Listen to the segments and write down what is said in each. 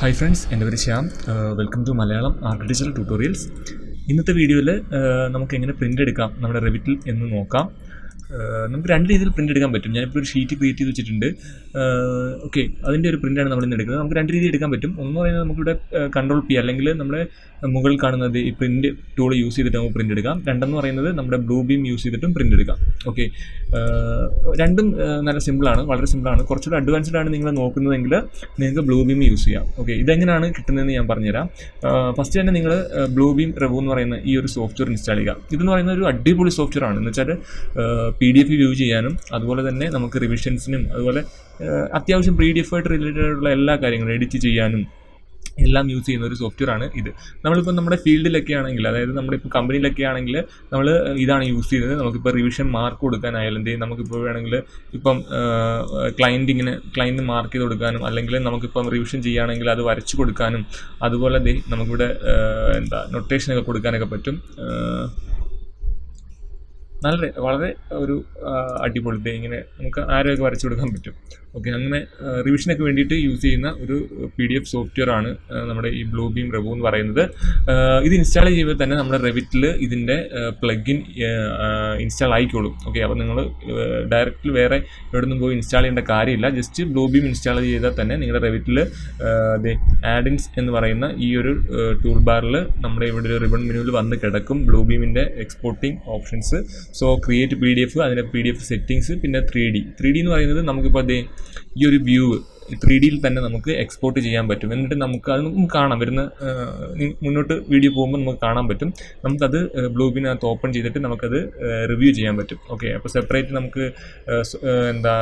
Hi friends, എൻ്റെ പേര് Shyam. Welcome to Malayalam architecture tutorials. ഇന്നത്തെ വീഡിയോയിൽ നമുക്ക് എങ്ങനെ പ്രിൻ്റ് എടുക്കാം നമ്മുടെ റെവിറ്റിൽ എന്ന് നോക്കാം. നമുക്ക് രണ്ട് രീതിയിൽ പ്രിൻ്റ് എടുക്കാൻ പറ്റും. ഞാനിപ്പോൾ ഒരു ഷീറ്റ് ക്രിയേറ്റ് ചെയ്ത് വെച്ചിട്ടുണ്ട്. ഓക്കെ, അതിൻ്റെ ഒരു പ്രിൻ്റാണ് നമ്മൾ ഇന്ന് എടുക്കുന്നത്. നമുക്ക് രണ്ട് രീതിയിൽ എടുക്കാൻ പറ്റും. ഒന്ന് പറയുന്നത് നമുക്കിവിടെ കൺട്രോൾ പി അല്ലെങ്കിൽ നമ്മുടെ മുകളിൽ കാണുന്നത് ഈ പ്രിൻ്റ് ടൂൾ യൂസ് ചെയ്തിട്ട് നമുക്ക് പ്രിൻ്റ് എടുക്കാം. രണ്ടെന്ന് പറയുന്നത് നമ്മുടെ ബ്ലൂ ബീം യൂസ് ചെയ്തിട്ടും പ്രിൻ്റ് എടുക്കാം. ഓക്കെ, രണ്ടും നല്ല സിമ്പിളാണ്, വളരെ സിമ്പിളാണ്. കുറച്ചുകൂടി അഡ്വാൻസ്ഡ് ആണ് നിങ്ങൾ നോക്കുന്നതെങ്കിൽ നിങ്ങൾക്ക് ബ്ലൂ ബീം യൂസ് ചെയ്യാം. ഓക്കെ, ഇതെങ്ങനെയാണ് കിട്ടുന്നതെന്ന് ഞാൻ പറഞ്ഞുതരാം. ഫസ്റ്റ് തന്നെ നിങ്ങൾ ബ്ലൂബീം റെവു എന്ന് പറയുന്ന ഈ ഒരു സോഫ്റ്റ്വെയർ ഇൻസ്റ്റാൾ ചെയ്യുക. ഇതെന്ന് പറയുന്ന ഒരു അടിപൊളി സോഫ്റ്റ്വെയർ ആണ്. എന്ന് വെച്ചാൽ PDF വ്യൂ ചെയ്യാനും അതുപോലെ തന്നെ നമുക്ക് റിവിഷൻസിനും അതുപോലെ അത്യാവശ്യം PDF ആയിട്ട് റിലേറ്റഡ് ആയിട്ടുള്ള എല്ലാ കാര്യങ്ങളും എഡിറ്റ് ചെയ്യാനും എല്ലാം യൂസ് ചെയ്യുന്ന ഒരു സോഫ്റ്റ്വെയർ ആണ് ഇത്. നമ്മളിപ്പോൾ നമ്മുടെ ഫീൽഡിലൊക്കെ ആണെങ്കിൽ, അതായത് നമ്മുടെ ഇപ്പോൾ കമ്പനിയിലൊക്കെ ആണെങ്കിൽ നമ്മൾ ഇതാണ് യൂസ് ചെയ്യുന്നത്. നമുക്കിപ്പോൾ റിവിഷൻ മാർക്ക് കൊടുക്കാനായാലും നമുക്കിപ്പോൾ വേണമെങ്കിൽ ഇപ്പം ക്ലയൻറ്റ് മാർക്ക് ചെയ്ത് കൊടുക്കാനും അല്ലെങ്കിൽ നമുക്കിപ്പം റിവിഷൻ ചെയ്യുകയാണെങ്കിൽ അത് വരച്ച് കൊടുക്കാനും അതുപോലെ നമുക്കിവിടെ നൊട്ടേഷനൊക്കെ കൊടുക്കാനൊക്കെ പറ്റും. വളരെ ഒരു അടിപൊളി ഇങ്ങനെ നമുക്ക് ആരോഗ്യം വരച്ചു കൊടുക്കാൻ പറ്റും. ഓക്കെ, അങ്ങനെ റിവിഷനൊക്കെ വേണ്ടിയിട്ട് യൂസ് ചെയ്യുന്ന ഒരു PDF സോഫ്റ്റ്വെയർ ആണ് നമ്മുടെ ഈ ബ്ലൂബീം റെവു എന്ന് പറയുന്നത്. ഇത് ഇൻസ്റ്റാൾ ചെയ്യുമ്പോൾ തന്നെ നമ്മുടെ റെവിറ്റിൽ ഇതിൻ്റെ പ്ലഗിൻ ഇൻസ്റ്റാൾ ആയിക്കോളും. ഓക്കെ, അപ്പോൾ നിങ്ങൾ ഡയറക്റ്റ് വേറെ എവിടെ നിന്നും പോയി ഇൻസ്റ്റാൾ ചെയ്യേണ്ട കാര്യമില്ല. ജസ്റ്റ് ബ്ലൂബീം ഇൻസ്റ്റാൾ ചെയ്താൽ തന്നെ നിങ്ങളുടെ റെവിറ്റിൽ ആഡിൻസ് എന്ന് പറയുന്ന ഈ ഒരു ടൂൾ ബാറിൽ നമ്മുടെ ഇവിടെ ഒരു റിബൺ മെനുവിൽ വന്ന് കിടക്കും ബ്ലൂബീമിൻ്റെ exporting options. So create PDF, അതിൻ്റെ PDF സെറ്റിങ്സ്, പിന്നെ 3D എന്ന് പറയുന്നത് നമുക്കിപ്പോൾ ഈ ഒരു വ്യൂ 3Dയിൽ തന്നെ നമുക്ക് എക്സ്പോർട്ട് ചെയ്യാൻ പറ്റും. എന്നിട്ട് നമുക്ക് കാണാം, വരുന്ന മുന്നോട്ട് വീഡിയോ പോകുമ്പോൾ നമുക്ക് കാണാൻ പറ്റും. നമുക്കത് ബ്ലൂബീമിനകത്ത് ഓപ്പൺ ചെയ്തിട്ട് നമുക്കത് റിവ്യൂ ചെയ്യാൻ പറ്റും. ഓക്കെ, അപ്പോൾ സെപ്പറേറ്റ് നമുക്ക്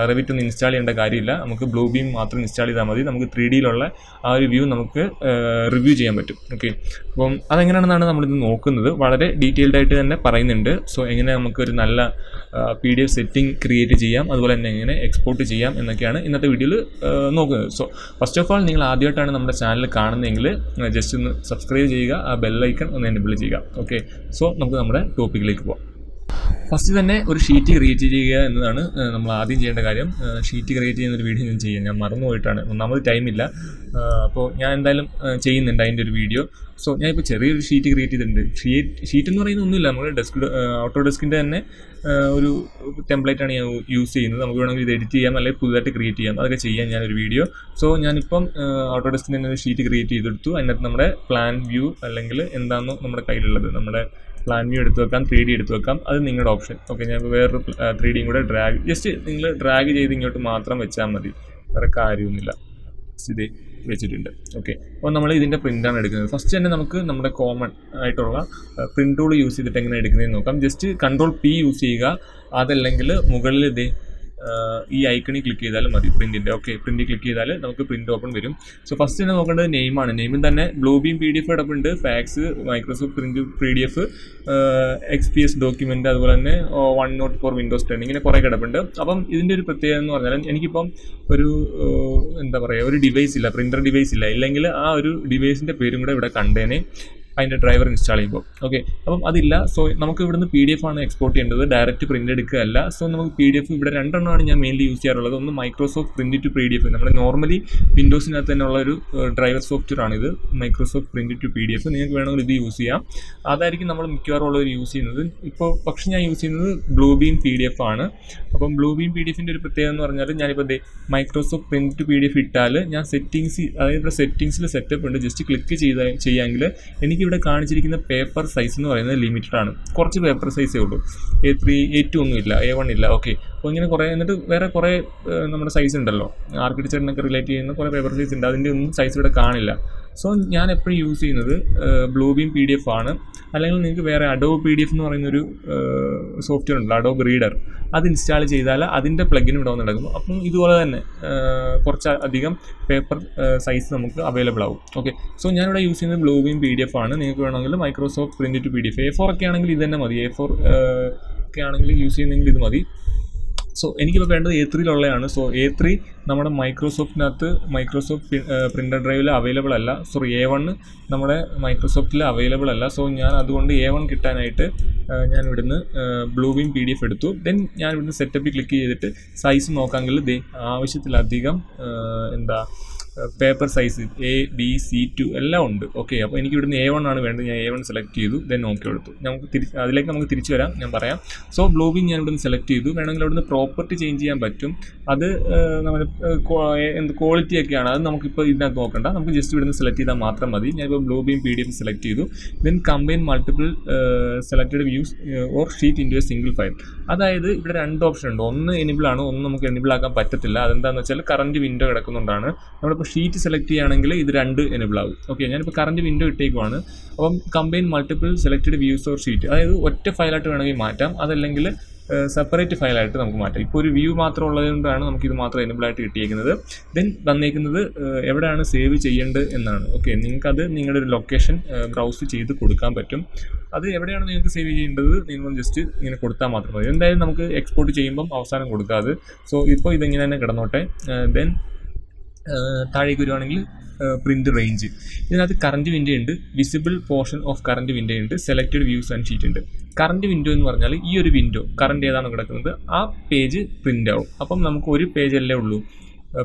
റെവിറ്റ് ഒന്നും ഇൻസ്റ്റാൾ ചെയ്യേണ്ട കാര്യമില്ല. നമുക്ക് ബ്ലൂബീം മാത്രം ഇൻസ്റ്റാൾ ചെയ്താൽ മതി. നമുക്ക് 3Dയിലുള്ള ആ ഒരു വ്യൂ നമുക്ക് റിവ്യൂ ചെയ്യാൻ പറ്റും. ഓക്കെ, അപ്പം അതെങ്ങനെയാണെന്നാണ് നമ്മളിത് നോക്കുന്നത്. വളരെ ഡീറ്റെയിൽഡ് ആയിട്ട് തന്നെ പറയുന്നുണ്ട്. സോ എങ്ങനെ നമുക്കൊരു നല്ല PDF സെറ്റിംഗ് ക്രിയേറ്റ് ചെയ്യാം, അതുപോലെ തന്നെ എങ്ങനെ എക്സ്പോർട്ട് ചെയ്യാം എന്നൊക്കെയാണ് ഇന്നത്തെ വീഡിയോയിൽ നോക്കുന്നത്. സോ ഫസ്റ്റ് ഓഫ് ഓൾ, നിങ്ങൾ ആദ്യമായിട്ടാണ് നമ്മുടെ ചാനൽ കാണുന്നതെങ്കിൽ ജസ്റ്റ് ഒന്ന് സബ്സ്ക്രൈബ് ചെയ്യുക, ആ ബെല്ലൈക്കൺ ഒന്ന് എനേബിൾ ചെയ്യുക. ഓക്കെ, സോ നമുക്ക് നമ്മുടെ ടോപ്പിക്കിലേക്ക് പോകാം. ഫസ്റ്റ് തന്നെ ഒരു ഷീറ്റ് ക്രിയേറ്റ് ചെയ്യുക എന്നതാണ് നമ്മൾ ആദ്യം ചെയ്യേണ്ട കാര്യം. ഷീറ്റ് ക്രിയേറ്റ് ചെയ്യുന്ന ഒരു വീഡിയോ ഞാൻ മറന്നുപോയിട്ടാണ്, ഒന്നാമത് ടൈമില്ല. അപ്പോൾ ഞാൻ എന്തായാലും ചെയ്യുന്നുണ്ട് അതിൻ്റെ ഒരു വീഡിയോ. സോ ഞാനിപ്പോൾ ചെറിയൊരു ഷീറ്റ് ക്രിയേറ്റ് ചെയ്തിട്ടുണ്ട്. ഷീറ്റ് എന്ന് പറയുന്നത് ഒന്നുമില്ല, നമ്മൾ ഓട്ടോ ഡെസ്കിൻ്റെ തന്നെ ഒരു ടെംപ്ലേറ്റാണ് ഞാൻ യൂസ് ചെയ്യുന്നത്. നമുക്ക് വേണമെങ്കിൽ ഇത് എഡിറ്റ് ചെയ്യാം അല്ലെങ്കിൽ പുതുതായിട്ട് ക്രിയേറ്റ് ചെയ്യാം, അതൊക്കെ ചെയ്യാം ഞാനൊരു വീഡിയോ. സോ ഞാനിപ്പം ഓട്ടോ ഡെസ്കിൻ്റെ തന്നെ ഒരു ഷീറ്റ് ക്രിയേറ്റ് ചെയ്തെടുത്തു. അതിനകത്ത് നമ്മുടെ പ്ലാൻ വ്യൂ അല്ലെങ്കിൽ എന്താണെന്നോ നമ്മുടെ കയ്യിലുള്ളത്, നമ്മുടെ പ്ലാൻ വ്യൂ എടുത്ത് വെക്കാം, 3D എടുത്ത് വെക്കാം, അത് നിങ്ങളുടെ ഓപ്ഷൻ. ഓക്കെ, ഞാൻ വേറൊരു 3Dയും കൂടെ ജസ്റ്റ് നിങ്ങൾ ഡ്രാഗ് ചെയ്ത് ഇങ്ങോട്ട് മാത്രം വെച്ചാൽ മതി, വേറെ കാര്യമൊന്നുമില്ല. ഇത് വെച്ചിട്ടുണ്ട്. ഓക്കെ, അപ്പോൾ നമ്മൾ ഇതിൻ്റെ പ്രിൻ്റാണ് എടുക്കുന്നത്. ഫസ്റ്റ് തന്നെ നമുക്ക് നമ്മുടെ കോമൺ ആയിട്ടുള്ള പ്രിൻ്റ് ടൂൾ യൂസ് ചെയ്തിട്ട് എങ്ങനെ എടുക്കുന്നതെന്ന് നോക്കാം. ജസ്റ്റ് കൺട്രോൾ P യൂസ് ചെയ്യുക, അതല്ലെങ്കിൽ മുകളിൽ ഈ ഐക്കണിൽ ക്ലിക്ക് ചെയ്താലും മതി പ്രിൻറ്റിൻ്റെ. ഓക്കെ, പ്രിൻറ്റ് ക്ലിക്ക് ചെയ്താൽ നമുക്ക് പ്രിൻറ്റ് ഓപ്പൺ വരും. സോ ഫസ്റ്റ് തന്നെ നോക്കേണ്ടത് നെയിമാണ്. നെയിമിൽ തന്നെ ബ്ലൂബീം PDF കിടപ്പുണ്ട്, fax, Microsoft print PDF, XPS document, അതുപോലെ തന്നെ OneNote ഫോർ Windows 10, ഇങ്ങനെ കുറേ കിടപ്പുണ്ട്. അപ്പം ഇതിൻ്റെ ഒരു പ്രത്യേകത എന്ന് പറഞ്ഞാൽ എനിക്കിപ്പം ഒരു ഒരു ഡിവൈസ് ഇല്ല, പ്രിൻ്റർ ഡിവൈസ് ഇല്ല, ഇല്ലെങ്കിൽ ആ ഒരു ഡിവൈസിൻ്റെ പേരും കൂടെ ഇവിടെ കണ്ടേനെ അതിൻ്റെ ഡ്രൈവർ ഇൻസ്റ്റാൾ ചെയ്യുമ്പോൾ. ഓക്കെ, അപ്പം അതില്ല. സോ നമുക്ക് ഇവിടുന്ന് PDF ആണ് എക്സ്പോർട്ട് ചെയ്യേണ്ടത്, ഡയറക്റ്റ് പ്രിൻ്റ് എടുക്കുകയല്ല. സോ നമുക്ക് PDF ഇവിടെ രണ്ടെണ്ണമാണ് ഞാൻ മെയിൻലി യൂസ് ചെയ്യാറുള്ളത്. ഒന്ന് മൈക്രോസോഫ്റ്റ് പ്രിൻ്റ് ടു PDF, നമ്മുടെ നോർമലി വിൻഡോസിനകത്ത് തന്നെ ഉള്ള ഒരു ഡ്രൈവർ സോഫ്റ്റ്വെയർ ആണിത്, മൈക്രോസോഫ്റ്റ് പ്രിൻ്റ് ടു PDF. നിങ്ങൾക്ക് വേണമെങ്കിൽ ഇത് യൂസ് ചെയ്യാം, അതായിരിക്കും നമ്മൾ മിക്കവാറും ഉള്ളവർ യൂസ് ചെയ്യുന്നത്. ഇപ്പോൾ പക്ഷേ ഞാൻ യൂസ് ചെയ്യുന്നത് ബ്ലൂബീം PDF ആണ്. അപ്പം ബ്ലൂബീം PDFൻ്റെ ഒരു പ്രത്യേകത എന്ന് പറഞ്ഞാൽ ഞാനിപ്പോൾ മൈക്രോസോഫ്റ്റ് പ്രിൻ്റ് ടു PDF ഇട്ടാൽ ഞാൻ സെറ്റിങ്സ്, അതായത് ഇവിടെ സെറ്റിങ്സിൽ സെറ്റപ്പ് ഉണ്ട്, ജസ്റ്റ് ക്ലിക്ക് ചെയ്യാമെങ്കിൽ എനിക്കിവിടെ കാണിച്ചിരിക്കുന്ന പേപ്പർ സൈസ് എന്ന് പറയുന്നത് ലിമിറ്റഡ് ആണ്. കുറച്ച് പേപ്പർ സൈസേ ഉള്ളൂ, A3 A2 ഒന്നും ഇല്ല, A1 ഇല്ല. ഓക്കെ, അപ്പോൾ ഇങ്ങനെ കുറേ, എന്നിട്ട് വേറെ കുറേ നമ്മുടെ സൈസ് ഉണ്ടല്ലോ, ആർക്കിടെക്ചറിനൊക്കെ റിലേറ്റ് ചെയ്യുന്ന കുറേ പേപ്പർ സൈസ് ഉണ്ട്, അതിൻ്റെ ഒന്നും സൈസ് ഇവിടെ കാണില്ല. സോ ഞാൻ എപ്പോഴും യൂസ് ചെയ്യുന്നത് ബ്ലൂബീം PDF ആണ്. അല്ലെങ്കിൽ നിങ്ങൾക്ക് വേറെ അഡോബ് PDF എന്ന് പറയുന്നൊരു സോഫ്റ്റ്വെയർ ഉണ്ട്, അഡോബ് റീഡർ, അത് ഇൻസ്റ്റാൾ ചെയ്താൽ അതിൻ്റെ പ്ലഗിനും ഇവിടെ വന്ന് നടക്കും. അപ്പം ഇതുപോലെ തന്നെ കുറച്ച് അധികം പേപ്പർ സൈസ് നമുക്ക് അവൈലബിൾ ആവും. ഓക്കെ, സോ ഞാനിവിടെ യൂസ് ചെയ്യുന്നത് ബ്ലൂബീം PDF ആണ്. നിങ്ങൾക്ക് വേണമെങ്കിൽ Microsoft print to PDF, A4 ഒക്കെ ആണെങ്കിൽ ഇത് തന്നെ മതി, A4 ഒക്കെ ആണെങ്കിൽ യൂസ് ചെയ്യുന്നെങ്കിൽ ഇത് മതി. സോ എനിക്കിപ്പോൾ വേണ്ടത് A3യിലുള്ളതാണ്. സോ A3 നമ്മുടെ മൈക്രോസോഫ്റ്റിനകത്ത് മൈക്രോസോഫ്റ്റ് പ്രിൻ്റർ ഡ്രൈവിൽ അവൈലബിൾ അല്ല. സോറി, A1 നമ്മുടെ മൈക്രോസോഫ്റ്റിൽ അവൈലബിൾ അല്ല. സോ ഞാൻ അതുകൊണ്ട് A1 കിട്ടാനായിട്ട് ഞാൻ ഇവിടുന്ന് ബ്ലൂബീം PDF എടുത്തു. ദെൻ ഞാൻ ഇവിടുന്ന് സെറ്റപ്പിൽ ക്ലിക്ക് ചെയ്തിട്ട് സൈസ് നോക്കാമെങ്കിൽ ആവശ്യത്തിലധികം paper size A, B, C2 എല്ലാം ഉണ്ട്. ഓക്കെ, അപ്പോൾ എനിക്ക് ഇവിടുന്ന് A1 ആണ് വേണ്ടത്. ഞാൻ A1 സെലക്ട് ചെയ്തു, ദെൻ ഓക്കെ കൊടുത്തു. അതിലേക്ക് നമുക്ക് തിരിച്ചു വരാം, ഞാൻ പറയാം. സോ ബ്ലൂബീം ഞാൻ ഇവിടുന്ന് സെലക്ട് ചെയ്തു. വേണമെങ്കിൽ ഇവിടുന്ന് പ്രോപ്പർട്ടി ചേഞ്ച് ചെയ്യാൻ പറ്റും. അത് നമ്മുടെ ക്വാളിറ്റി ഒക്കെയാണ്, അത് നമുക്കിപ്പോൾ ഇതിനകത്ത് നോക്കണ്ട. നമുക്ക് ജസ്റ്റ് ഇവിടുന്ന് സെലക്ട് ചെയ്താൽ മാത്രം മതി. ഞാനിപ്പോൾ ബ്ലൂബീം PDF സെലക്ട് ചെയ്തു. Then combine multiple selected views or sheet into A single file. അതായത് ഇവിടെ 2 ഓപ്ഷൻ ഉണ്ട്. ഒന്ന് എനേബിൾ ആണ്, ഒന്ന് നമുക്ക് എനേബിൾ ആക്കാൻ പറ്റത്തില്ല. അതെന്താണെന്ന് വെച്ചാൽ കറണ്ട് വിൻഡോ കിടക്കുന്നുണ്ടാണ്. നമ്മളിപ്പോൾ ഷീറ്റ് സെലക്ട് ചെയ്യുകയാണെങ്കിൽ ഇത് 2 എനേബിൾ ആവും. ഓക്കെ, ഞാനിപ്പോൾ കറണ്ട് വിൻഡോ ഇട്ടേക്കുവാണ്. അപ്പം combine multiple selected views or sheet, അതായത് ഒറ്റ ഫയലായിട്ട് വേണമെങ്കിൽ മാറ്റാം, അതല്ലെങ്കിൽ സെപ്പറേറ്റ് ഫയലായിട്ട് നമുക്ക് മാറ്റാം. ഇപ്പോൾ ഒരു വ്യൂ മാത്രം ഉള്ളതുകൊണ്ടാണ് നമുക്കിത് മാത്രം എനേബിൾ ആയിട്ട് കിട്ടിയിരിക്കുന്നത്. ദെൻ തന്നേക്കുന്നത് എവിടെയാണ് സേവ് ചെയ്യേണ്ടത് എന്നാണ്. ഓക്കെ, നിങ്ങൾക്കത് നിങ്ങളുടെ ഒരു ലൊക്കേഷൻ ബ്രൗസ് ചെയ്ത് കൊടുക്കാൻ പറ്റും. അത് എവിടെയാണ് നിങ്ങൾക്ക് സേവ് ചെയ്യേണ്ടത് നിങ്ങൾ ജസ്റ്റ് ഇങ്ങനെ കൊടുത്താൽ മാത്രം മതി. എന്തായാലും നമുക്ക് എക്സ്പോർട്ട് ചെയ്യുമ്പം അവസാനം കൊടുക്കാതെ. സോ ഇപ്പോൾ ഇതെങ്ങനെ തന്നെ കിടന്നോട്ടെ. ദെൻ താഴേക്ക് വരുവാണെങ്കിൽ പ്രിന്റ് റേഞ്ച്, ഇതിനകത്ത് കറണ്ട് വിൻഡോ ഉണ്ട്, visible portion of current window ഉണ്ട്, സെലക്റ്റഡ് വ്യൂസ് ആൻഡ് ഷീറ്റ് ഉണ്ട്. കറണ്ട് വിൻഡോ എന്ന് പറഞ്ഞാൽ ഈ ഒരു വിൻഡോ കറണ്ട് ഏതാണ് കിടക്കുന്നത് ആ പേജ് പ്രിൻ്റ് ആവും. അപ്പം നമുക്ക് ഒരു പേജല്ലേ ഉള്ളൂ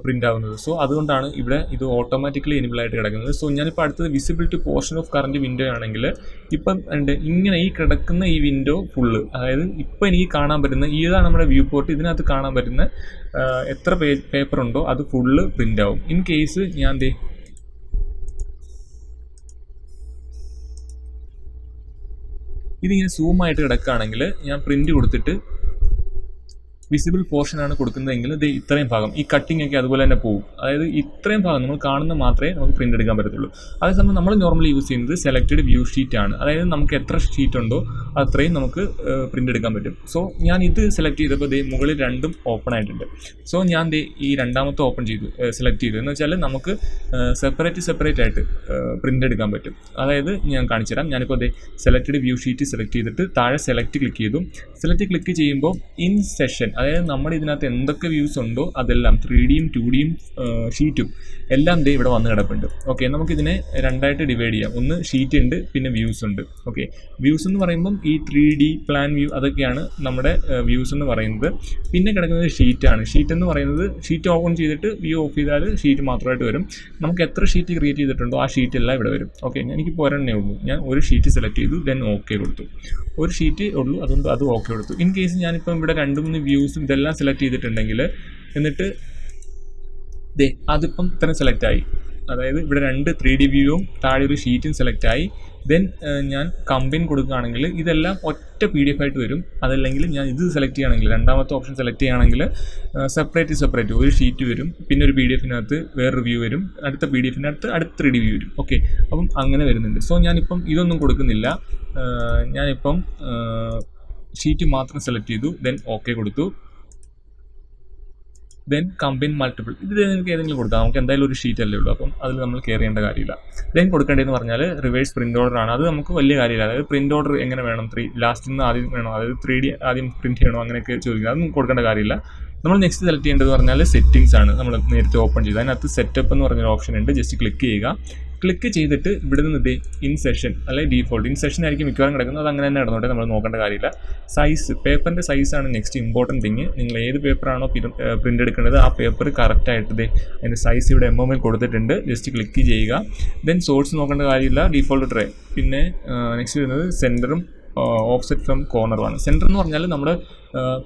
പ്രിൻ്റ് ആവുന്നത്. സോ അതുകൊണ്ടാണ് ഇവിടെ ഇത് ഓട്ടോമാറ്റിക്കലി എനേബിൾ ആയിട്ട് കിടക്കുന്നത്. സോ ഞാനിപ്പോൾ അടുത്തത് visibility portion of current window ആണെങ്കിൽ ഇപ്പം ഉണ്ട് ഇങ്ങനെ ഈ കിടക്കുന്ന ഈ വിൻഡോ ഫുള്ള്, അതായത് ഇപ്പം എനിക്ക് കാണാൻ പറ്റുന്ന ഇതാണ് നമ്മുടെ വ്യൂ പോർട്ട്. ഇതിനകത്ത് കാണാൻ പറ്റുന്ന എത്ര പേപ്പർ ഉണ്ടോ അത് ഫുള്ള് പ്രിൻ്റ് ആവും. ഇൻ കേസ് ഞാൻ ഇതിങ്ങനെ സൂമായിട്ട് കിടക്കുകയാണെങ്കിൽ ഞാൻ പ്രിൻ്റ് കൊടുത്തിട്ട് വിസിബിൾ പോർഷൻ ആണ് കൊടുക്കുന്നതെങ്കിൽ ഇത് ഇത്രയും ഭാഗം ഈ കട്ടിംഗ് ഒക്കെ അതുപോലെ തന്നെ പോകും. അതായത് ഇത്രയും ഭാഗം നമ്മൾ കാണുന്ന മാത്രമേ നമുക്ക് പ്രിൻ്റ് എടുക്കാൻ പറ്റത്തുള്ളൂ. അതേസമയം നമ്മൾ നോർമലി യൂസ് ചെയ്യുന്നത് സെലക്റ്റഡ് വ്യൂ ഷീറ്റ് ആണ്. അതായത് നമുക്ക് എത്ര ഷീറ്റ് ഉണ്ടോ അത്രയും നമുക്ക് പ്രിൻ്റ് എടുക്കാൻ പറ്റും. സോ ഞാൻ ഇത് സെലക്ട് ചെയ്തപ്പോൾ മുകളിൽ 2 ഓപ്പൺ ആയിട്ടുണ്ട്. സോ ഞാൻ ഈ രണ്ടാമത്തെ ഓപ്പൺ ചെയ്തു സെലക്ട് ചെയ്തു എന്ന് വെച്ചാൽ നമുക്ക് സെപ്പറേറ്റ് ആയിട്ട് പ്രിൻ്റ് എടുക്കാൻ പറ്റും. അതായത് ഞാൻ കാണിച്ചു തരാം. ഞാനിപ്പോൾ സെലക്റ്റഡ് വ്യൂ ഷീറ്റ് സെലക്ട് ചെയ്തിട്ട് താഴെ സെലക്ട് ക്ലിക്ക് ചെയ്തു. സെലക്ട് ക്ലിക്ക് ചെയ്യുമ്പോൾ ഇൻ സെഷൻ, അതായത് നമ്മുടെ ഇതിനകത്ത് എന്തൊക്കെ വ്യൂസ് ഉണ്ടോ അതെല്ലാം 3Dയും 2Dയും ഷീറ്റും എല്ലാം ഇവിടെ വന്ന് കിടപ്പുണ്ട്. ഓക്കെ, നമുക്കിതിനെ 2ആയിട്ട് ഡിവൈഡ് ചെയ്യാം. ഒന്ന് ഷീറ്റ് ഉണ്ട്, പിന്നെ വ്യൂസ് ഉണ്ട്. ഓക്കെ, വ്യൂസ് എന്ന് പറയുമ്പം ഈ 3D പ്ലാൻ വ്യൂ അതൊക്കെയാണ് നമ്മുടെ വ്യൂസ് എന്ന് പറയുന്നത്. പിന്നെ കിടക്കുന്നത് ഷീറ്റാണ്. ഷീറ്റ് എന്ന് പറയുന്നത് ഷീറ്റ് ഓപ്പൺ ചെയ്തിട്ട് വ്യൂ ഓഫ് ചെയ്താൽ ഷീറ്റ് മാത്രമായിട്ട് വരും. നമുക്ക് എത്ര ഷീറ്റ് ക്രിയേറ്റ് ചെയ്തിട്ടുണ്ടോ ആ ഷീറ്റ് എല്ലാം ഇവിടെ വരും. ഓക്കെ, എനിക്കിപ്പോൾ ഒരെണ്ണേ ഉള്ളൂ. ഞാൻ ഒരു ഷീറ്റ് സെലക്ട് ചെയ്തു, ദെൻ ഓക്കെ കൊടുത്തു. ഒരു ഷീറ്റ് ഉള്ളൂ, അതുകൊണ്ട് അത് ഓക്കെ കൊടുത്തു. ഇൻ കേസ് ഞാനിപ്പം ഇവിടെ 2-3 വ്യൂസും ഇതെല്ലാം സെലക്ട് ചെയ്തിട്ടുണ്ടെങ്കിൽ എന്നിട്ട് അതിപ്പം ഇത്രയും സെലക്ട് ആയി. അതായത് ഇവിടെ 2 3D വ്യൂവും താഴെ ഒരു ഷീറ്റും സെലക്ട് ആയി. ദെൻ ഞാൻ കമ്പൈൻ കൊടുക്കുകയാണെങ്കിൽ ഇതെല്ലാം ഒറ്റ PDF ആയിട്ട് വരും. അതല്ലെങ്കിൽ ഞാൻ ഇത് സെലക്ട് ചെയ്യുകയാണെങ്കിൽ രണ്ടാമത്തെ ഓപ്ഷൻ സെലക്ട് ചെയ്യുകയാണെങ്കിൽ സെപ്പറേറ്റ് ഒരു ഷീറ്റ് വരും, പിന്നെ ഒരു PDF-നകത്ത് വേറൊരു വ്യൂ വരും, അടുത്ത PDF-നകത്ത് അടുത്ത 3D വ്യൂ വരും. ഓക്കെ, അപ്പം അങ്ങനെ വരുന്നുണ്ട്. സോ ഞാനിപ്പം ഇതൊന്നും കൊടുക്കുന്നില്ല. ഞാനിപ്പം ഷീറ്റ് മാത്രം സെലക്ട് ചെയ്തു, ദെൻ ഓക്കെ കൊടുത്തു. ദെൻ കമ്പൈൻ മൾട്ടിപ്പിൾ, ഇത് നിങ്ങൾക്ക് ഏതെങ്കിലും കൊടുക്കാം. നമുക്ക് എന്തായാലും ഒരു ഷീറ്റ് അല്ലേ ഉള്ളൂ, അപ്പം അതിൽ നമ്മൾ കെയർ ചെയ്യേണ്ട കാര്യമില്ല. ദെൻ കൊടുക്കേണ്ടതെന്ന് പറഞ്ഞാൽ റിവേഴ്സ് പ്രിൻ്റ് ഓർഡർ ആണ്. അത് നമുക്ക് വലിയ കാര്യമില്ല. അതായത് പ്രിൻ്റ് ഓർഡർ എങ്ങനെ വേണം, ലാസ്റ്റിൽ നിന്ന് ആദ്യം വേണോ, അതായത് 3D ആദ്യം പ്രിൻറ്റ് ചെയ്യണോ, അങ്ങനെയൊക്കെ ചോദിക്കുക. അതൊന്നും കൊടുക്കേണ്ട കാര്യമില്ല. നമ്മൾ നെക്സ്റ്റ് സെലക്ട് ചെയ്യേണ്ടത് പറഞ്ഞാൽ സെറ്റിംഗ്സ് ആണ്. നമ്മൾ നേരത്തെ ഓപ്പൺ ചെയ്ത് അതിനകത്ത് സെറ്റപ്പ് എന്ന് പറഞ്ഞൊരു ഓപ്ഷൻ ഉണ്ട്. ജസ്റ്റ് ക്ലിക്ക് ചെയ്യുക. ക്ലിക്ക് ചെയ്തിട്ട് ഇവിടെ നിന്ന് ഇൻ സെഷൻ അല്ലെങ്കിൽ ഡീഫോൾട്ട് ഇൻ സെഷൻ ആയിരിക്കും മിക്കവാറും കിടക്കുന്നത്. അത് അങ്ങനെ തന്നെ നടന്നോട്ടെ, നമ്മൾ നോക്കേണ്ട കാര്യമില്ല. സൈസ്, പേപ്പറിൻ്റെ സൈസാണ് നെക്സ്റ്റ് ഇമ്പോർട്ടൻറ്റ് തിങ്. നിങ്ങൾ ഏത് പേപ്പറാണോ പ്രിൻ്റ് എടുക്കേണ്ടത് ആ പേപ്പർ കറക്റ്റായിട്ട് അതിൻ്റെ സൈസ് ഇവിടെ MML കൊടുത്തിട്ടുണ്ട്. ജസ്റ്റ് ക്ലിക്ക് ചെയ്യുക. ദെൻ സോഴ്സ് നോക്കേണ്ട കാര്യമില്ല, ഡീഫോൾട്ട് ട്രേ. പിന്നെ നെക്സ്റ്റ് വരുന്നത് സെൻറ്ററും ഓഫ്സെറ്റ് ഫ്രം കോർണറുമാണ്. സെൻറ്റർ എന്ന് പറഞ്ഞാൽ നമ്മൾ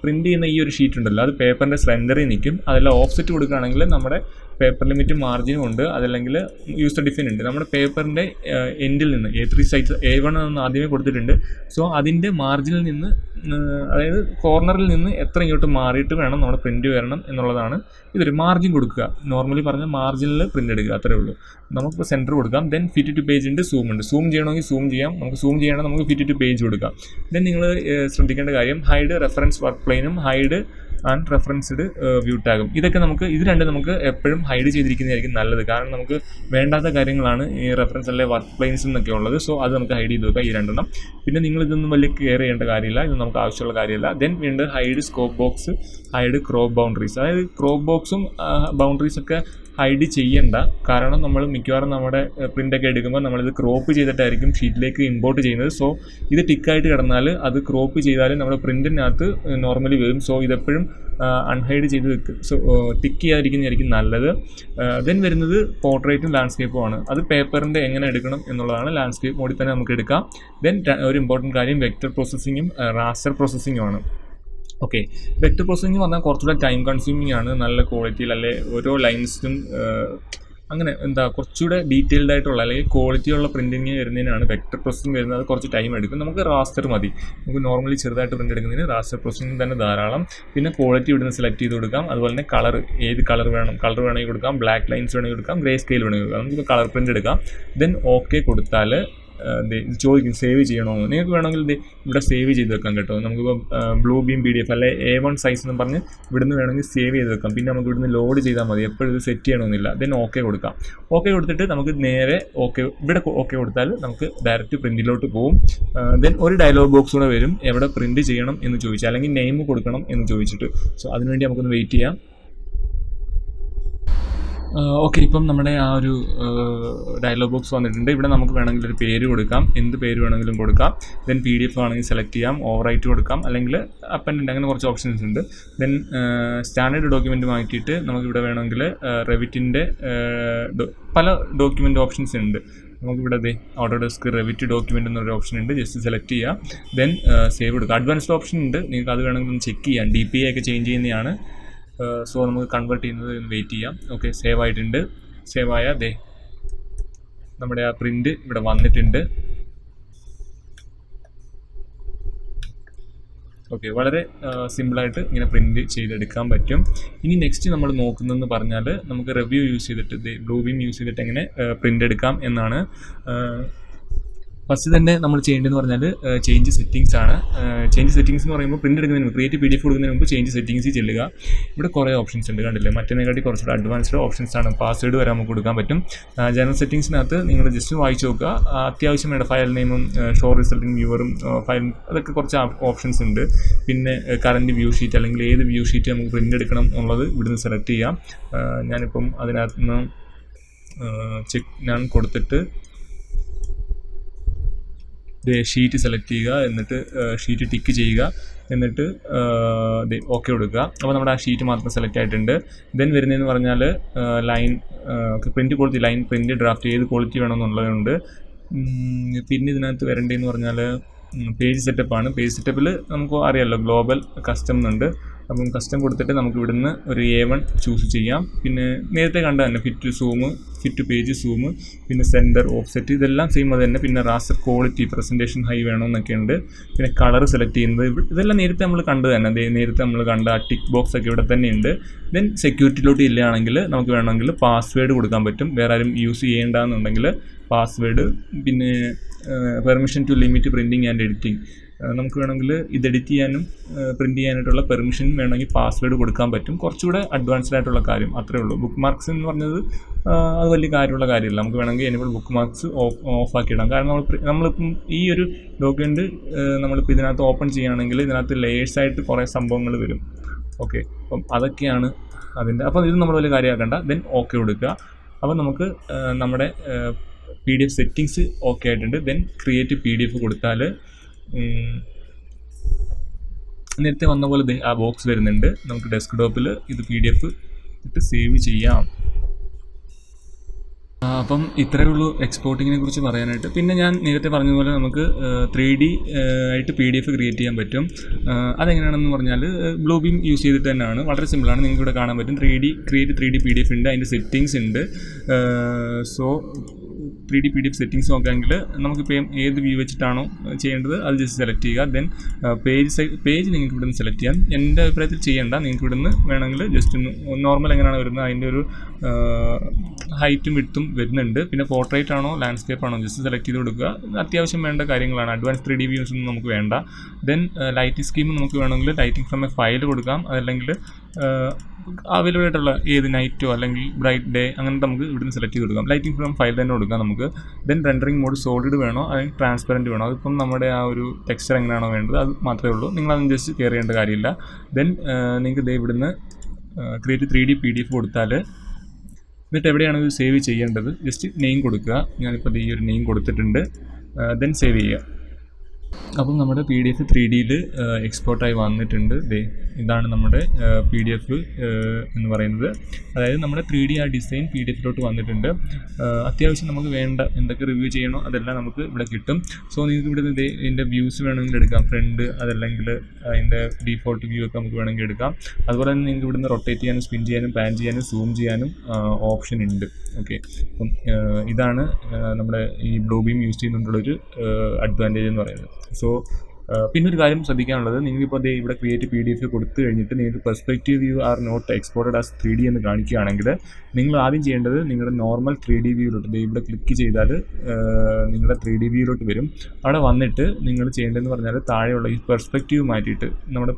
പ്രിൻ്റ് ചെയ്യുന്ന ഈ ഒരു ഷീറ്റ് ഉണ്ടല്ലോ, അത് പേപ്പറിൻ്റെ സെൻറ്ററിൽ നിൽക്കും. അതെല്ലാം ഓഫ്സെറ്റ് കൊടുക്കുകയാണെങ്കിൽ നമ്മുടെ പേപ്പർ ലിമിറ്റ് മാർജിനും ഉണ്ട്, അതല്ലെങ്കിൽ യൂസർ ഡിഫൈൻ ഉണ്ട്. നമ്മുടെ പേപ്പറിൻ്റെ എൻഡിൽ നിന്ന് A3 സൈസ് A1 എന്ന് ആദ്യമേ കൊടുത്തിട്ടുണ്ട്. സോ അതിൻ്റെ മാർജിനിൽ നിന്ന്, അതായത് കോർണറിൽ നിന്ന് എത്ര ഇങ്ങോട്ട് മാറിയിട്ട് വേണം നമ്മുടെ പ്രിൻ്റ് വരണം എന്നുള്ളതാണ്. ഇതൊരു മാർജിൻ കൊടുക്കുക. നോർമലി പറഞ്ഞ മാർജിനിൽ പ്രിൻ്റ് എടുക്കുക, അത്രേ ഉള്ളൂ. നമുക്ക് സെൻറ്റർ കൊടുക്കാം. ദെൻ ഫിറ്റ് ടു പേജ് ഉണ്ട്, സൂം ഉണ്ട്. സൂം ചെയ്യണമെങ്കിൽ സൂം ചെയ്യാം. നമുക്ക് സൂം ചെയ്യണമെങ്കിൽ നമുക്ക് ഫിറ്റ് ടു പേജ് കൊടുക്കാം. ദെൻ നിങ്ങൾ ശ്രദ്ധിക്കേണ്ട കാര്യം ഹൈഡ് റെഫറൻസ് വർക്ക് പ്ലെയിനും ഹൈഡ് ആൻഡ് റെഫറൻസ്ഡ് വ്യൂ ടാഗും. ഇതൊക്കെ ഇത് രണ്ടും നമുക്ക് എപ്പോഴും ഹൈഡ് ചെയ്തിരിക്കുന്നതായിരിക്കും നല്ലത്. കാരണം നമുക്ക് വേണ്ടാത്ത കാര്യങ്ങളാണ് ഈ റെഫറൻസ് അല്ലെ വർക്ക് പ്ലെയിൻസ് എന്നൊക്കെ ഉള്ളത്. സോ അത് നമുക്ക് ഹൈഡ് ചെയ്ത് വെക്കാം, ഈ 2 പിന്നെ നിങ്ങൾ ഇതൊന്നും വലിയ കെയർ ചെയ്യേണ്ട കാര്യമില്ല, ഇത് നമുക്ക് ആവശ്യമുള്ള കാര്യമില്ല. ദെൻ വീണ്ടും hide scope box, hide crop boundaries. അതായത് ക്രോപ്പ് ബോക്സും ബൗണ്ടറീസൊക്കെ ഹൈഡ് ചെയ്യണ്ട. കാരണം നമ്മൾ മിക്കവാറും നമ്മുടെ പ്രിൻ്റൊക്കെ എടുക്കുമ്പോൾ നമ്മളിത് ക്രോപ്പ് ചെയ്തിട്ടായിരിക്കും ഷീറ്റിലേക്ക് ഇമ്പോർട്ട് ചെയ്യുന്നത്. സോ ഇത് ടിക്കായിട്ട് കിടന്നാൽ അത് ക്രോപ്പ് ചെയ്താലും നമ്മുടെ പ്രിൻറ്റിനകത്ത് നോർമലി വരും. സോ ഇതെപ്പോഴും അൺഹൈഡ് ചെയ്ത് വെക്കും. സോ ടിക്ക് ചെയ്യാതിരിക്കുന്നതായിരിക്കും നല്ലത്. ദെൻ വരുന്നത് പോർട്രേറ്റും ലാൻഡ്സ്കേപ്പും ആണ്. അത് പേപ്പറിൻ്റെ എങ്ങനെ എടുക്കണം എന്നുള്ളതാണ്. ലാൻഡ്സ്കേപ്പ് മോഡിൽ തന്നെ നമുക്ക് എടുക്കാം. ദെൻ ഒരു ഇമ്പോർട്ടൻറ്റ് കാര്യം വെക്റ്റർ പ്രോസസ്സിങ്ങും റാസ്റ്റർ പ്രോസസ്സിങ്ങും ആണ്. ഓക്കെ, വെക്റ്റർ പ്രോസസ്സിങ് പറഞ്ഞാൽ കുറച്ചുകൂടെ ടൈം കൺസ്യൂമിംഗ് ആണ്. നല്ല ക്വാളിറ്റിയിൽ അല്ലെ ഓരോ ലൈൻസിനും അങ്ങനെ കുറച്ചുകൂടെ ഡീറ്റെയിൽഡ് ആയിട്ടുള്ള അല്ലെങ്കിൽ ക്വാളിറ്റിയുള്ള പ്രിൻറ്റിങ് വരുന്നതിനാണ് വെക്റ്റർ പ്രോസസ്സിങ് വരുന്നത്. അത് കുറച്ച് ടൈം എടുക്കും. നമുക്ക് റാസ്റ്റർ മതി. നമുക്ക് നോർമലി ചെറുതായിട്ട് പ്രിൻ്റ് എടുക്കുന്നതിന് റാസ്റ്റർ പ്രോസസ്സിങ് തന്നെ ധാരാളം. പിന്നെ ക്വാളിറ്റി ഇവിടുന്ന് സെലക്ട് ചെയ്ത് കൊടുക്കാം. അതുപോലെ തന്നെ കളർ, ഏത് കളർ വേണമെങ്കിൽ കൊടുക്കാം. ബ്ലാക്ക് ലൈൻസ് വേണമെങ്കിൽ കൊടുക്കാം. ഗ്രേ സ്കെയിൽ വേണമെങ്കിൽ കൊടുക്കാം. നമുക്ക് കളർ പ്രിൻ്റ് എടുക്കാം. ദെൻ ഓക്കെ കൊടുത്താൽ ചോദിക്കും സേവ് ചെയ്യണമെന്ന്. നിങ്ങൾക്ക് വേണമെങ്കിൽ ഇവിടെ സേവ് ചെയ്ത് വെക്കാം കേട്ടോ. നമുക്കിപ്പോൾ ബ്ലൂബീം PDF അല്ലെ A1 സൈസ് എന്ന് പറഞ്ഞ് ഇവിടുന്ന് വേണമെങ്കിൽ സേവ് ചെയ്ത് വെക്കാം. പിന്നെ നമുക്ക് ഇവിടുന്ന് ലോഡ് ചെയ്താൽ മതി. എപ്പോഴും ഇത് സെറ്റ് ചെയ്യണമെന്നില്ല. ദെൻ ഓക്കെ കൊടുക്കാം. ഓക്കെ കൊടുത്തിട്ട് നമുക്ക് നേരെ ഇവിടെ ഓക്കെ കൊടുത്താൽ നമുക്ക് ഡയറക്റ്റ് പ്രിൻറ്റിലോട്ട് പോകും. ദെൻ ഒരു ഡയലോഗ് ബോക്സ് കൂടെ വരും, എവിടെ പ്രിൻറ്റ് ചെയ്യണം എന്ന് ചോദിച്ചാൽ, അല്ലെങ്കിൽ നെയിം കൊടുക്കണം എന്ന് ചോദിച്ചിട്ട്. സോ അതിനുവേണ്ടി നമുക്കൊന്ന് വെയിറ്റ് ചെയ്യാം. ഓക്കെ, ഇപ്പം നമ്മുടെ ആ ഒരു ഡയലോഗ് ബോക്സ് വന്നിട്ടുണ്ട്. ഇവിടെ നമുക്ക് വേണമെങ്കിൽ ഒരു പേര് കൊടുക്കാം. എന്ത് പേര് വേണമെങ്കിലും കൊടുക്കാം. ദെൻ PDF ആണെങ്കിൽ സെലക്ട് ചെയ്യാം. ഓവറൈറ്റ് കൊടുക്കാം, അല്ലെങ്കിൽ അപ്പൻഡൻ്റ്, അങ്ങനെ കുറച്ച് ഓപ്ഷൻസ് ഉണ്ട്. ദെൻ സ്റ്റാൻഡേർഡ് ഡോക്യുമെൻറ്റ് മാറ്റിയിട്ട് നമുക്കിവിടെ വേണമെങ്കിൽ റെവിറ്റിൻ്റെ പല ഡോക്യുമെൻ്റ് ഓപ്ഷൻസ് ഉണ്ട്. നമുക്കിവിടെ ഓട്ടോഡെസ്ക് റെവിറ്റ് ഡോക്യുമെൻ്റ് എന്നൊരു ഓപ്ഷൻ ഉണ്ട്. ജസ്റ്റ് സെലക്ട് ചെയ്യാം. ദെൻ സേവ് കൊടുക്കുക. അഡ്വാൻസ്ഡ് ഓപ്ഷൻ ഉണ്ട്, നിങ്ങൾക്ക് അത് വേണമെങ്കിൽ ഒന്ന് ചെക്ക് ചെയ്യാം. DPI ഒക്കെ ചേഞ്ച് ചെയ്യുന്നതാണ്. സോ നമുക്ക് കൺവേർട്ട് ചെയ്യുന്നത് വെയിറ്റ് ചെയ്യാം. ഓക്കെ, സേവ് ആയിട്ടുണ്ട്. സേവ് ആയ നമ്മുടെ ആ പ്രിൻ്റ് ഇവിടെ വന്നിട്ടുണ്ട്. ഓക്കെ, വളരെ സിമ്പിളായിട്ട് ഇങ്ങനെ പ്രിൻറ്റ് ചെയ്തെടുക്കാൻ പറ്റും. ഇനി നെക്സ്റ്റ് നമ്മൾ നോക്കുന്നതെന്ന് പറഞ്ഞാൽ നമുക്ക് റിവ്യൂ യൂസ് ചെയ്തിട്ട് ബ്ലൂബീം യൂസ് ചെയ്തിട്ട് എങ്ങനെ പ്രിൻ്റ് എടുക്കാം എന്നാണ്. ഫസ്റ്റ് തന്നെ നമ്മൾ ചെയ്യേണ്ടതെന്ന് പറഞ്ഞാൽ ചേഞ്ച് സെറ്റിങ്സ് ആണ്. ചേഞ്ച് സെറ്റിങ്സ് എന്ന് പറയുമ്പോൾ പ്രിൻ്റ് എടുക്കുന്നതിന് മുമ്പ്, ക്രിയേറ്റ് PDF കൊടുക്കുന്നതിന് മുമ്പ് ചേഞ്ച് സെറ്റിങ്സിൽ ചെല്ലുക. ഇവിടെ കുറേ ഓപ്ഷൻസ് ഉണ്ട്, കണ്ടില്ലേ? മറ്റേതിനെക്കാട്ടി കുറച്ചുകൂടെ അഡ്വാൻസ്ഡ് ഓപ്ഷൻസ് ആണ്. പാസ്വേഡ് വരെ നമുക്ക് കൊടുക്കാൻ പറ്റും. ജനറൽ സെറ്റിങ്സിനകത്ത് നിങ്ങൾ ജസ്റ്റ് വായിച്ച് നോക്കുക. അത്യാവശ്യം വേണ്ട ഫയൽ നെയിമും ഷോ റിസൾട്ടിങ് വ്യൂവറും ഫയൽ, അതൊക്കെ കുറച്ച് ഓപ്ഷൻസ് ഉണ്ട്. പിന്നെ കറൻറ്റ് വ്യൂ ഷീറ്റ്, അല്ലെങ്കിൽ ഏത് വ്യൂ ഷീറ്റ് നമുക്ക് പ്രിൻ്റ് എടുക്കണം എന്നുള്ളത് ഇവിടുന്ന് സെലക്ട് ചെയ്യാം. ഞാനിപ്പം അതിനകത്ത് നിന്ന് ഞാൻ കൊടുത്തിട്ട് ഷീറ്റ് സെലക്ട് ചെയ്യുക. എന്നിട്ട് ഷീറ്റ് ടിക്ക് ചെയ്യുക. എന്നിട്ട് ഓക്കെ കൊടുക്കുക. അപ്പോൾ നമ്മുടെ ആ ഷീറ്റ് മാത്രം സെലക്ട് ആയിട്ടുണ്ട്. ദെൻ വരുന്നതെന്ന് പറഞ്ഞാൽ line print quality, line print draft ഏത് ക്വാളിറ്റി വേണമെന്നുള്ളതുണ്ട്. പിന്നെ ഇതിനകത്ത് വരേണ്ടതെന്ന് പറഞ്ഞാൽ പേജ് സെറ്റപ്പാണ്. പേജ് സെറ്റപ്പിൽ നമുക്ക് അറിയാമല്ലോ, ഗ്ലോബൽ കസ്റ്റം എന്നുണ്ട്. അപ്പം കസ്റ്റം കൊടുത്തിട്ട് നമുക്ക് ഇവിടുന്ന് ഒരു A1 ചൂസ് ചെയ്യാം. പിന്നെ നേരത്തെ കണ്ട തന്നെ fit zoom, fit page zoom, പിന്നെ സെൻറ്റർ, ഓഫ്സെറ്റ്, ഇതെല്ലാം സെയിം അത് തന്നെ. പിന്നെ റാസ്റ്റർ ക്വാളിറ്റി, പ്രസൻറ്റേഷൻ ഹൈ വേണമെന്നൊക്കെ ഉണ്ട്. പിന്നെ കളർ സെലക്ട് ചെയ്യുന്നത് ഇതെല്ലാം നേരത്തെ നമ്മൾ കണ്ടത് തന്നെ. നേരത്തെ നമ്മൾ കണ്ട ആ ടിക്ക് ബോക്സ് ഒക്കെ ഇവിടെ തന്നെ ഉണ്ട്. ദെൻ സെക്യൂരിറ്റിയിലോട്ട് ഇല്ലയാണെങ്കിൽ നമുക്ക് വേണമെങ്കിൽ പാസ്വേഡ് കൊടുക്കാൻ പറ്റും. വേറെ ആരും യൂസ് ചെയ്യേണ്ടെന്നുണ്ടെങ്കിൽ പാസ്വേഡ്. പിന്നെ permission to limit printing and editing, നമുക്ക് വേണമെങ്കിൽ ഇത് എഡിറ്റ് ചെയ്യാനും പ്രിൻറ്റ് ചെയ്യാനായിട്ടുള്ള പെർമിഷൻ വേണമെങ്കിൽ പാസ്വേഡ് കൊടുക്കാൻ പറ്റും. കുറച്ചുകൂടെ അഡ്വാൻസ്ഡ് ആയിട്ടുള്ള കാര്യം അത്രേ ഉള്ളൂ. ബുക്ക് മാർക്സ് എന്ന് പറഞ്ഞത് അത് വലിയ കാര്യമുള്ള കാര്യമില്ല. നമുക്ക് വേണമെങ്കിൽ എനിബിൾ ബുക്ക് മാർക്സ് ഓഫ് ആക്കിയിടാം. കാരണം നമ്മളിപ്പം ഈ ഒരു ഡോക്യുമെൻറ്റ് നമ്മളിപ്പോൾ ഇതിനകത്ത് ഓപ്പൺ ചെയ്യുകയാണെങ്കിൽ ഇതിനകത്ത് ലേയേഴ്സായിട്ട് കുറേ സംഭവങ്ങൾ വരും. ഓക്കെ, അപ്പം അതൊക്കെയാണ് അതിൻ്റെ. അപ്പം ഇത് നമ്മൾ വലിയ കാര്യമാക്കണ്ട. ദെൻ ഓക്കെ കൊടുക്കുക. അപ്പം നമുക്ക് നമ്മുടെ PDF സെറ്റിങ്സ് ഓക്കെ ആയിട്ടുണ്ട്. ദെൻ ക്രിയേറ്റ് PDF കൊടുത്താൽ നേരത്തെ വന്ന പോലെ ആ ബോക്സ് വരുന്നുണ്ട്. നമുക്ക് ഡെസ്ക്ടോപ്പിൽ ഇത് PDF ഇട്ട് സേവ് ചെയ്യാം. അപ്പം ഇത്രയേ ഉള്ളൂ എക്സ്പോർട്ടിങ്ങിനെ കുറിച്ച് പറയാനായിട്ട്. പിന്നെ ഞാൻ നേരത്തെ പറഞ്ഞതുപോലെ നമുക്ക് 3D ആയിട്ട് PDF ക്രിയേറ്റ് ചെയ്യാൻ പറ്റും. അതെങ്ങനെയാണെന്ന് പറഞ്ഞാൽ ബ്ലൂബീം യൂസ് ചെയ്തിട്ട് തന്നെയാണ്. വളരെ സിമ്പിളാണ്. നിങ്ങൾക്ക് ഇവിടെ കാണാൻ പറ്റും. ക്രിയേറ്റ് 3D PDF ഉണ്ട്. അതിൻ്റെ സെറ്റിങ്സ് ഉണ്ട്. സോ 3D PDF സെറ്റിങ്സ് നോക്കുകയാണെങ്കിൽ നമുക്കിപ്പോൾ ഏത് വ്യൂ വെച്ചിട്ടാണോ ചെയ്യേണ്ടത് അത് ജസ്റ്റ് സെലക്ട് ചെയ്യുക. ദെൻ പേജ് നിങ്ങൾക്ക് ഇവിടുന്ന് സെലക്ട് ചെയ്യാം. എൻ്റെ അഭിപ്രായത്തിൽ ചെയ്യേണ്ട. നിങ്ങൾക്ക് ഇവിടുന്ന് വേണമെങ്കിൽ ജസ്റ്റ് നോർമൽ എങ്ങനെയാണ് വരുന്നത് അതിൻ്റെ ഒരു ഹൈറ്റും വിഡ്ത്തും വരുന്നുണ്ട്. പിന്നെ പോർട്രേറ്റ് ആണോ ലാൻഡ്സ്കേപ്പ് ആണോ ജസ്റ്റ് സെലക്ട് ചെയ്ത് കൊടുക്കുക. അത്യാവശ്യം വേണ്ട കാര്യങ്ങളാണ്. അഡ്വാൻസ് 3D വ്യൂസ് ഒന്നും നമുക്ക് വേണ്ട. ദെൻ ലൈറ്റിംഗ് സ്കീം നമുക്ക് വേണമെങ്കിൽ ലൈറ്റിംഗ് ഫ്രം എ ഫയൽ കൊടുക്കാം. അതല്ലെങ്കിൽ അവൈലബിൾ ആയിട്ടുള്ള ഏത് നൈറ്റോ അല്ലെങ്കിൽ ബ്രൈറ്റ് ഡേ അങ്ങനത്തെ നമുക്ക് ഇവിടുന്ന് സെലക്ട് ചെയ്ത് കൊടുക്കാം. ലൈറ്റിംഗ് ഫ്രം ഫയൽ തന്നെ കൊടുക്കാം നമുക്ക്. ദെൻ റെൻഡറിങ് മോഡ് സോളിഡ് വേണോ അല്ലെങ്കിൽ ട്രാൻസ്പെറൻറ്റ് വേണോ, അതിപ്പം നമ്മുടെ ആ ഒരു ടെക്സ്ചർ എങ്ങനെയാണോ വേണ്ടത് അത് മാത്രമേ ഉള്ളൂ. നിങ്ങളതൊന്നും ജസ്റ്റ് കെയർ ചെയ്യേണ്ട കാര്യമില്ല. ദെൻ നിങ്ങൾക്ക് ഇവിടുന്ന് ക്രിയേറ്റ് 3D PDF കൊടുത്താൽ എന്നിട്ട് എവിടെയാണ് ഇത് സേവ് ചെയ്യേണ്ടത്, ജസ്റ്റ് നെയിം കൊടുക്കുക. ഞാനിപ്പോൾ ഈ ഒരു നെയിം കൊടുത്തിട്ടുണ്ട്. ദെൻ സേവ് ചെയ്യുക. അപ്പം നമ്മുടെ PDF 3Dയിൽ എക്സ്പോർട്ടായി വന്നിട്ടുണ്ട്. ഇതാണ് നമ്മുടെ PDF എന്ന് പറയുന്നത്. അതായത് നമ്മുടെ 3D ആ ഡിസൈൻ PDF-ലോട്ട് വന്നിട്ടുണ്ട്. അത്യാവശ്യം നമുക്ക് വേണ്ട എന്തൊക്കെ റിവ്യൂ ചെയ്യണോ അതെല്ലാം നമുക്ക് ഇവിടെ കിട്ടും. സോ നിങ്ങൾക്ക് ഇവിടെ ഇതിൻ്റെ വ്യൂസ് വേണമെങ്കിൽ എടുക്കാം, ഫ്രണ്ട് അതല്ലെങ്കിൽ അതിൻ്റെ ഡീഫോൾട്ട് വ്യൂ ഒക്കെ നമുക്ക് വേണമെങ്കിൽ എടുക്കാം. അതുപോലെ തന്നെ നിങ്ങൾക്ക് ഇവിടുന്ന് റൊട്ടേറ്റ് ചെയ്യാനും സ്പിൻ ചെയ്യാനും പാൻ ചെയ്യാനും സൂം ചെയ്യാനും ഓപ്ഷൻ ഉണ്ട്. ഓക്കെ, അപ്പം ഇതാണ് നമ്മുടെ ഈ ബ്ലൂബീം യൂസ് ചെയ്യുന്നതുകൊണ്ടുള്ളൊരു അഡ്വാൻറ്റേജ് എന്ന് പറയുന്നത്. സോ പിന്നെ ഒരു കാര്യം ശ്രദ്ധിക്കാനുള്ളത്, നിങ്ങളിപ്പോൾ ഇവിടെ ക്രിയേറ്റ് PDF കൊടുത്തു കഴിഞ്ഞിട്ട് നിങ്ങൾക്ക് perspective view are not exported as 3D എന്ന് കാണിക്കുകയാണെങ്കിൽ നിങ്ങൾ ആദ്യം ചെയ്യേണ്ടത് നിങ്ങളുടെ നോർമൽ 3D വ്യൂയിലോട്ട് ഇവിടെ ക്ലിക്ക് ചെയ്താൽ നിങ്ങളുടെ 3D വ്യൂയിലോട്ട് വരും. അവിടെ വന്നിട്ട് നിങ്ങൾ ചെയ്യേണ്ടതെന്ന് പറഞ്ഞാൽ താഴെയുള്ള ഈ പെർസ്പെക്റ്റീവ് മാറ്റിയിട്ട് നമ്മുടെ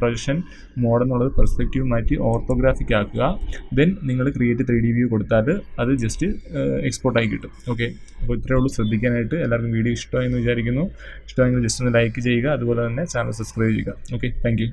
പ്രൊജക്ഷൻ മോഡ് എന്നുള്ളത് പെർസ്പെക്റ്റീവ് മാറ്റി ഓർത്തോഗ്രാഫിക് ആക്കുക. ദെൻ നിങ്ങൾ ക്രിയേറ്റ് 3D വ്യൂ കൊടുത്താൽ അത് ജസ്റ്റ് എക്സ്പോർട്ടായി കിട്ടും. ഓക്കെ, അപ്പോൾ ഇത്രയേ ഉള്ളൂ ശ്രദ്ധിക്കാനായിട്ട്. എല്ലാവർക്കും വീഡിയോ ഇഷ്ടമായെന്ന് വിചാരിക്കുന്നു. ഇഷ്ടമായെങ്കിൽ ജസ്റ്റ് ഒന്ന് ലൈക്ക് ചെയ്യുക, അതുപോലെ തന്നെ ചാനൽ സബ്സ്ക്രൈബ് ചെയ്യുക. Okay, thank you.